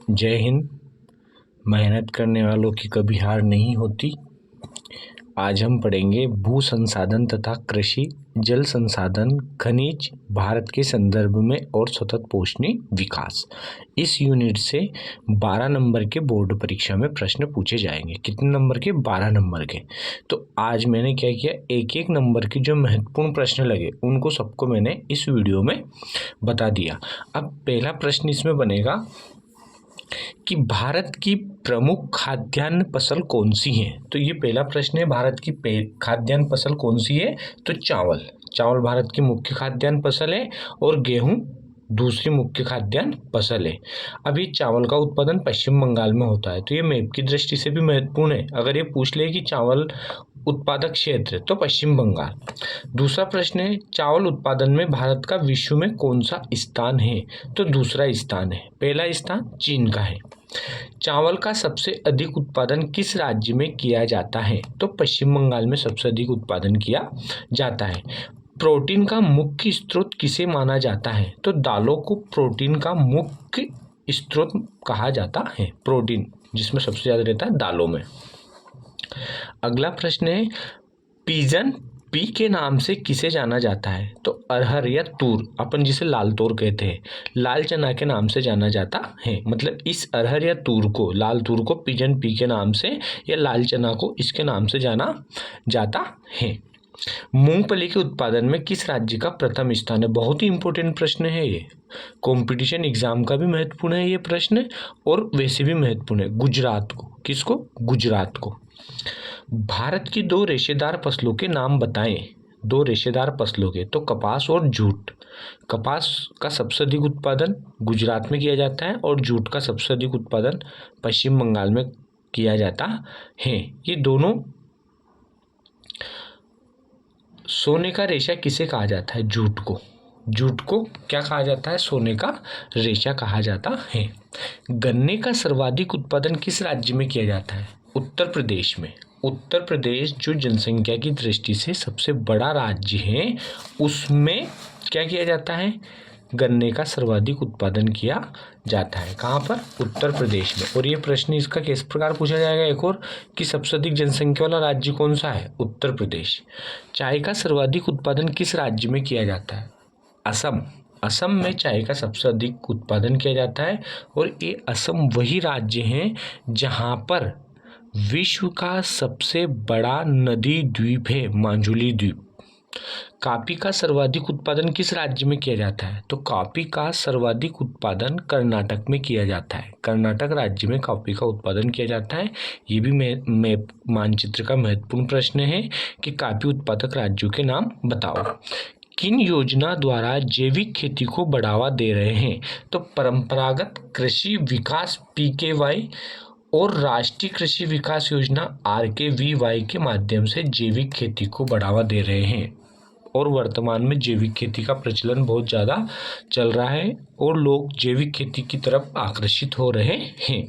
जय हिंद। मेहनत करने वालों की कभी हार नहीं होती। आज हम पढ़ेंगे भू संसाधन तथा कृषि, जल संसाधन, खनिज भारत के संदर्भ में और सतत पोषणीय विकास। इस यूनिट से 12 नंबर के बोर्ड परीक्षा में प्रश्न पूछे जाएंगे। कितने नंबर के? 12 नंबर के। तो आज मैंने क्या किया, एक एक नंबर के जो महत्वपूर्ण प्रश्न लगे उनको सबको मैंने इस वीडियो में बता दिया। अब पहला प्रश्न इसमें बनेगा कि भारत की प्रमुख खाद्यान्न फसल कौन सी है। तो ये पहला प्रश्न है, भारत की खाद्यान्न फसल कौन सी है? तो चावल। चावल भारत की मुख्य खाद्यान्न फसल है और गेहूं दूसरी मुख्य खाद्यान्न फसल है। अब ये चावल का उत्पादन पश्चिम बंगाल में होता है, तो ये मैप की दृष्टि से भी महत्वपूर्ण है। अगर ये पूछ ले कि चावल उत्पादक क्षेत्र, तो पश्चिम बंगाल। दूसरा प्रश्न है, चावल उत्पादन में भारत का विश्व में कौन सा स्थान है? तो दूसरा स्थान है। पहला स्थान चीन का है। चावल का सबसे अधिक उत्पादन किस राज्य में किया जाता है? तो पश्चिम बंगाल में सबसे अधिक उत्पादन किया जाता है। प्रोटीन का मुख्य स्रोत किसे माना जाता है? तो दालों को प्रोटीन का मुख्य स्रोत कहा जाता है। प्रोटीन जिसमें सबसे ज्यादा रहता है दालों में। अगला प्रश्न है, पिजन पी के नाम से किसे जाना जाता है? तो अरहर या तूर, अपन जिसे लाल तूर कहते हैं, लाल चना के नाम से जाना जाता है। मतलब इस अरहर या तूर को, लाल तूर को पिजन पी के नाम से या लाल चना को इसके नाम से जाना जाता है। मूंगफली के उत्पादन में किस राज्य का प्रथम स्थान है? बहुत ही इंपॉर्टेंट प्रश्न है ये, कंपटीशन एग्जाम का भी महत्वपूर्ण है ये प्रश्न और वैसे भी महत्वपूर्ण है। गुजरात को। किसको? गुजरात को। भारत की दो रेशेदार फसलों के नाम बताएं। दो रेशेदार फसलों के, तो कपास और जूट। कपास का सबसे अधिक उत्पादन गुजरात में किया जाता है और जूट का सबसे अधिक उत्पादन पश्चिम बंगाल में किया जाता है। ये दोनों। सोने का रेशा किसे कहा जाता है? जूट को। जूट को क्या कहा जाता है? सोने का रेशा कहा जाता है। गन्ने का सर्वाधिक उत्पादन किस राज्य में किया जाता है? उत्तर प्रदेश में। उत्तर प्रदेश जो जनसंख्या की दृष्टि से सबसे बड़ा राज्य है, उसमें क्या किया जाता है? गन्ने का सर्वाधिक उत्पादन किया जाता है। कहाँ पर? उत्तर प्रदेश में। और ये प्रश्न इसका किस प्रकार पूछा जाएगा एक और, कि सबसे अधिक जनसंख्या वाला राज्य कौन सा है? उत्तर प्रदेश। चाय का सर्वाधिक उत्पादन किस राज्य में किया जाता है? असम। असम में चाय का सबसे अधिक उत्पादन किया जाता है और ये असम वही राज्य है जहाँ पर विश्व का सबसे बड़ा नदी द्वीप है, माजुली द्वीप। कॉफी का सर्वाधिक उत्पादन किस राज्य में किया जाता है? तो कॉफी का सर्वाधिक उत्पादन कर्नाटक में किया जाता है। कर्नाटक राज्य में कॉफी का उत्पादन किया जाता है। ये भी मैप मानचित्र का महत्वपूर्ण प्रश्न है कि कॉफी उत्पादक राज्यों के नाम बताओ। किन योजना द्वारा जैविक खेती को बढ़ावा दे रहे हैं? तो परंपरागत कृषि विकास PKY और राष्ट्रीय कृषि विकास योजना RKVY के माध्यम से जैविक खेती को बढ़ावा दे रहे हैं। और वर्तमान में जैविक खेती का प्रचलन बहुत ज़्यादा चल रहा है और लोग जैविक खेती की तरफ आकर्षित हो रहे हैं।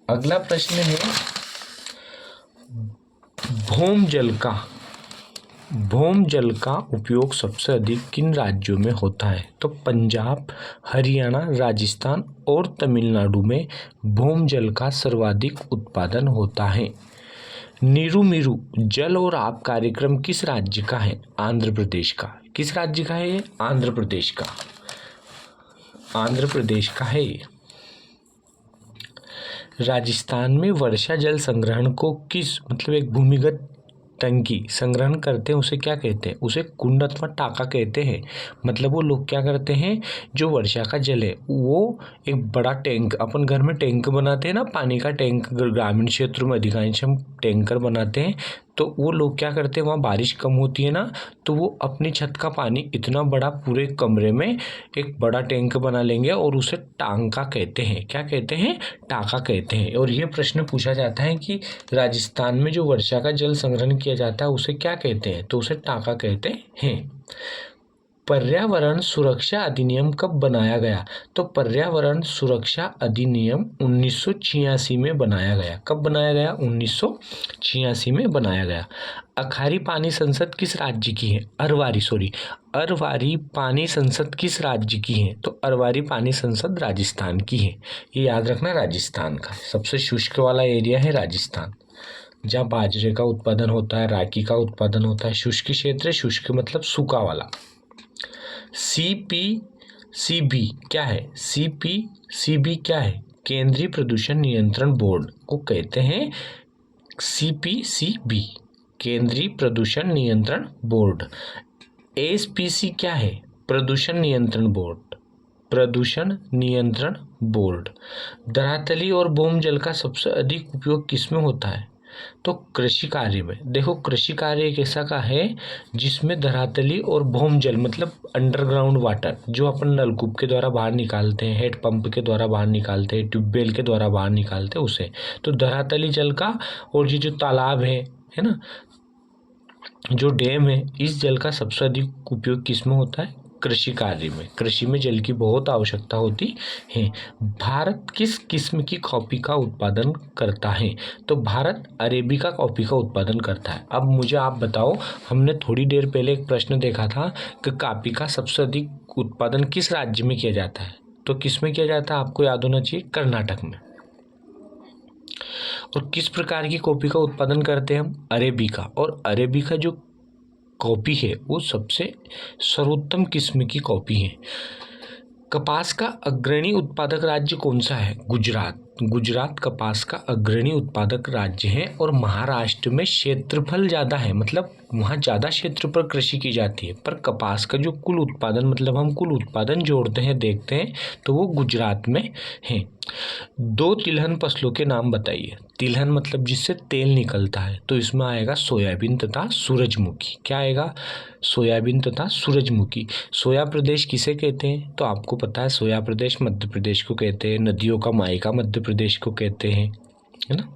अगला प्रश्न है, भौम जल का उपयोग सबसे अधिक किन राज्यों में होता है? तो पंजाब, हरियाणा, राजस्थान और तमिलनाडु में भौम जल का सर्वाधिक उत्पादन होता है। नीरू मीरू जल और आप कार्यक्रम किस राज्य का है? आंध्र प्रदेश का। किस राज्य का है ये? आंध्र प्रदेश का। आंध्र प्रदेश का है। राजस्थान में वर्षा जल संग्रहण को किस, मतलब एक भूमिगत टंकी संग्रहण करते हैं, उसे क्या कहते हैं? उसे कुंड अथवा टाका कहते हैं। मतलब वो लोग क्या करते हैं, जो वर्षा का जल है वो एक बड़ा टैंक, अपन घर में टैंक बनाते हैं ना, पानी का टैंक, ग्रामीण क्षेत्रों में अधिकांश हम टैंकर बनाते हैं, तो वो लोग क्या करते हैं, वहाँ बारिश कम होती है ना, तो वो अपनी छत का पानी इतना बड़ा पूरे कमरे में एक बड़ा टैंक बना लेंगे और उसे टांका कहते हैं। क्या कहते हैं? टाका कहते हैं। और ये प्रश्न पूछा जाता है कि राजस्थान में जो वर्षा का जल संग्रहण किया जाता है उसे क्या कहते हैं? तो उसे टाका कहते हैं। पर्यावरण सुरक्षा अधिनियम कब बनाया गया? तो पर्यावरण सुरक्षा अधिनियम 1986 में बनाया गया। कब बनाया गया? 1986 में बनाया गया। अखारी पानी संसद किस राज्य की है? अरवारी पानी संसद किस राज्य की है? तो अरवारी पानी संसद राजस्थान की है। ये याद रखना, राजस्थान का सबसे शुष्क वाला एरिया है राजस्थान, जहाँ बाजरे का उत्पादन होता है, रागी का उत्पादन होता है। शुष्क क्षेत्र, शुष्क मतलब सूखा वाला। CPCB क्या है? CPCB क्या है? केंद्रीय प्रदूषण नियंत्रण बोर्ड को कहते हैं CPCB, केंद्रीय प्रदूषण नियंत्रण बोर्ड। SPC क्या है? प्रदूषण नियंत्रण बोर्ड, प्रदूषण नियंत्रण बोर्ड। धरातली और भूमजल का सबसे अधिक उपयोग किसमें होता है? तो कृषि कार्य में। देखो, कृषि कार्य एक ऐसा का है जिसमें धरातली और भूमजल मतलब अंडरग्राउंड वाटर, जो अपन नलकूप के द्वारा बाहर निकालते हैं, हेड पंप के द्वारा बाहर निकालते हैं, ट्यूबवेल के द्वारा बाहर निकालते हैं, उसे तो धरातली जल का, और ये जो तालाब है ना, जो डैम है, इस जल का सबसे अधिक उपयोग किसमें होता है? कृषि कार्य में। कृषि में जल की बहुत आवश्यकता होती है। भारत किस किस्म की कॉफी का उत्पादन करता है? तो भारत अरेबिका कॉफी का उत्पादन करता है। अब मुझे आप बताओ, हमने थोड़ी देर पहले एक प्रश्न देखा था कि कॉफी का सबसे अधिक उत्पादन किस राज्य में किया जाता है? तो किस में किया जाता है? आपको याद होना चाहिए, कर्नाटक में। और किस प्रकार की कॉफी का उत्पादन करते हैं हम? अरेबिका। और अरेबिका जो कॉफी है वो सबसे सर्वोत्तम किस्म की कॉफी है। कपास का अग्रणी उत्पादक राज्य कौन सा है? गुजरात। गुजरात कपास का अग्रणी उत्पादक राज्य है। और महाराष्ट्र में क्षेत्रफल ज़्यादा है, मतलब वहाँ ज़्यादा क्षेत्र पर कृषि की जाती है, पर कपास का जो कुल उत्पादन, मतलब हम कुल उत्पादन जोड़ते हैं, देखते हैं, तो वो गुजरात में है। 2 तिलहन फसलों के नाम बताइए। तिलहन मतलब जिससे तेल निकलता है, तो इसमें आएगा सोयाबीन तथा सूरजमुखी। क्या आएगा? सोयाबीन तथा सूरजमुखी। सोया प्रदेश किसे कहते हैं? तो आपको पता है, सोया प्रदेश मध्य प्रदेश को कहते हैं। नदियों का मायका मध्य प्रदेश को कहते हैं, है ना।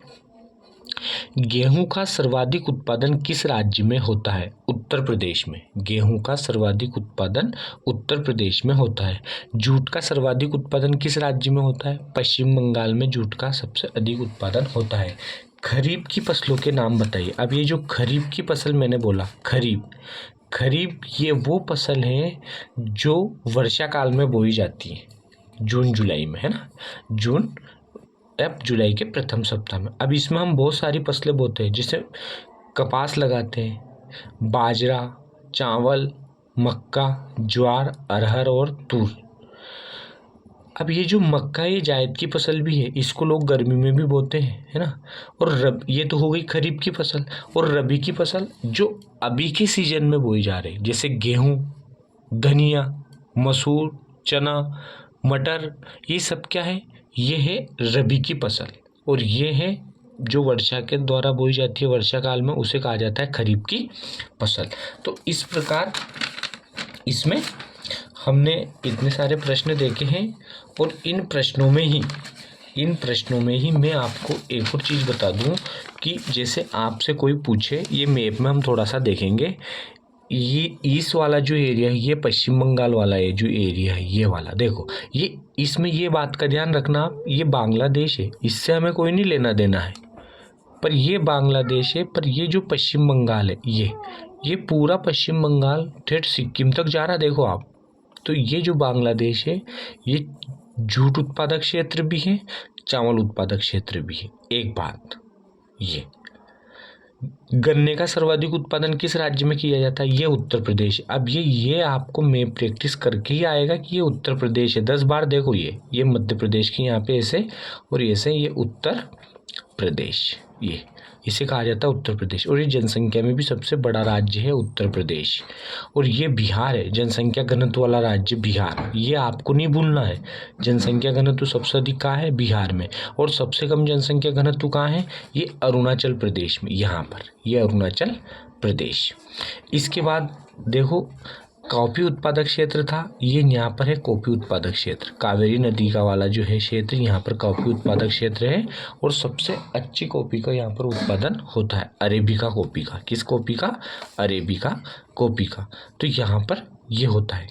गेहूं का सर्वाधिक उत्पादन किस राज्य में होता है? उत्तर प्रदेश में। गेहूं का सर्वाधिक उत्पादन उत्तर प्रदेश में होता है। जूट का सर्वाधिक उत्पादन किस राज्य में होता है? पश्चिम बंगाल में जूट का सबसे अधिक उत्पादन होता है। खरीफ की फसलों के नाम बताइए। अब ये जो खरीफ की फसल मैंने बोला, खरीफ ये वो फसल है जो वर्षा काल में बोई जाती है, जून जुलाई में, है ना। जून अब जुलाई के प्रथम सप्ताह में। अब इसमें हम बहुत सारी फसलें बोते हैं, जैसे कपास लगाते हैं, बाजरा, चावल, मक्का, ज्वार, अरहर और तूर। अब ये जो मक्का, ये जायद की फसल भी है, इसको लोग गर्मी में भी बोते हैं, है ना। और ये तो हो गई खरीफ की फसल। और रबी की फसल जो अभी के सीजन में बोई जा रही, जैसे गेहूँ, धनिया, मसूर, चना, मटर, ये सब क्या है? ये है रबी की फसल। और ये है जो वर्षा के द्वारा बोई जाती है वर्षा काल में, उसे कहा जाता है खरीफ की फसल। तो इस प्रकार इसमें हमने इतने सारे प्रश्न देखे हैं। और इन प्रश्नों में ही मैं आपको एक और चीज़ बता दूं कि जैसे आपसे कोई पूछे, ये मैप में हम थोड़ा सा देखेंगे, ये ईस्ट वाला जो एरिया है, ये पश्चिम बंगाल वाला है जो एरिया है, ये वाला देखो, ये इसमें ये बात का ध्यान रखना, ये बांग्लादेश है, इससे हमें कोई नहीं लेना देना है, पर ये बांग्लादेश है। पर ये जो पश्चिम बंगाल है, ये पूरा पश्चिम बंगाल ठेठ सिक्किम तक जा रहा, देखो आप। तो ये जो बांग्लादेश है, ये जूट उत्पादक क्षेत्र भी है, चावल उत्पादक क्षेत्र भी है। एक बात, ये गन्ने का सर्वाधिक उत्पादन किस राज्य में किया जाता है? ये उत्तर प्रदेश। अब ये आपको मैप प्रैक्टिस करके ही आएगा कि ये उत्तर प्रदेश है। 10 बार देखो, ये मध्य प्रदेश की यहाँ पे ऐसे, और ऐसे ये उत्तर प्रदेश, ये इसे कहा जाता है उत्तर प्रदेश। और ये जनसंख्या में भी सबसे बड़ा राज्य है उत्तर प्रदेश। और ये बिहार है, जनसंख्या घनत्व वाला राज्य बिहार, ये आपको नहीं भूलना है। जनसंख्या घनत्व सबसे अधिक कहाँ है? बिहार में। और सबसे कम जनसंख्या घनत्व कहाँ है? ये अरुणाचल प्रदेश में, यहाँ पर, ये अरुणाचल प्रदेश। इसके बाद देखो, कॉफी उत्पादक क्षेत्र था, ये यहाँ पर है कॉफी उत्पादक क्षेत्र, कावेरी नदी का वाला जो है क्षेत्र, यहाँ पर कॉफी उत्पादक क्षेत्र है। और सबसे अच्छी कॉफी का यहाँ पर उत्पादन होता है, अरेबिका कॉफी का। किस कॉफी का? अरेबिका कॉफी का। तो यहाँ पर ये होता है।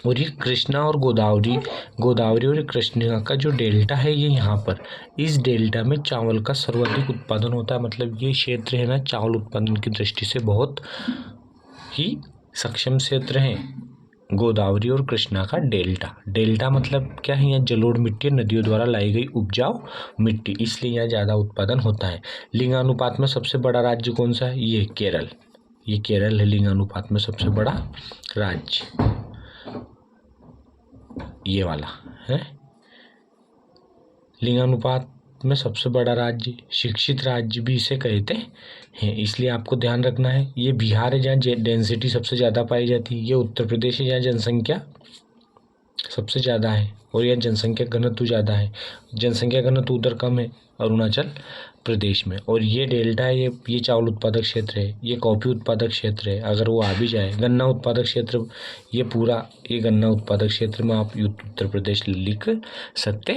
और ये कृष्णा और गोदावरी और कृष्णा का जो डेल्टा है ये यहाँ पर, इस डेल्टा में चावल का सर्वाधिक उत्पादन होता है। मतलब ये क्षेत्र है ना चावल उत्पादन की दृष्टि से बहुत ही सक्षम क्षेत्र हैं। गोदावरी और कृष्णा का डेल्टा मतलब क्या है, यहाँ जलोढ़ मिट्टी, नदियों द्वारा लाई गई उपजाऊ मिट्टी, इसलिए यहाँ ज़्यादा उत्पादन होता है। लिंगानुपात में सबसे बड़ा राज्य कौन सा है? ये केरल है लिंगानुपात में सबसे बड़ा राज्य, ये वाला है। लिंगानुपात में सबसे बड़ा राज्य, शिक्षित राज्य भी इसे कहते हैं, इसलिए आपको ध्यान रखना है। ये बिहार है जहाँ डेंसिटी सबसे ज़्यादा पाई जाती है। ये उत्तर प्रदेश है जहाँ जनसंख्या सबसे ज़्यादा है और यह जनसंख्या घनत्व ज़्यादा है। जनसंख्या घनत्व उधर कम है अरुणाचल प्रदेश में। और ये डेल्टा है, ये चावल उत्पादक क्षेत्र है, ये कॉफ़ी उत्पादक क्षेत्र है। अगर वो आ भी जाए, गन्ना उत्पादक क्षेत्र, ये पूरा ये गन्ना उत्पादक क्षेत्र में आप उत्तर प्रदेश लिख सकते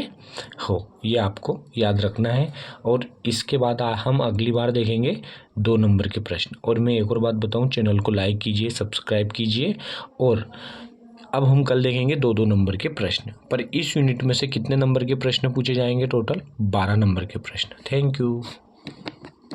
हो, ये आपको याद रखना है। और इसके बाद हम अगली बार देखेंगे 2 नंबर के प्रश्न। और मैं एक और बात बताऊं, चैनल को लाइक कीजिए, सब्सक्राइब कीजिए। और अब हम कल देखेंगे 2-2 नंबर के प्रश्न। पर इस यूनिट में से कितने नंबर के प्रश्न पूछे जाएंगे? टोटल 12 नंबर के प्रश्न। Thank you.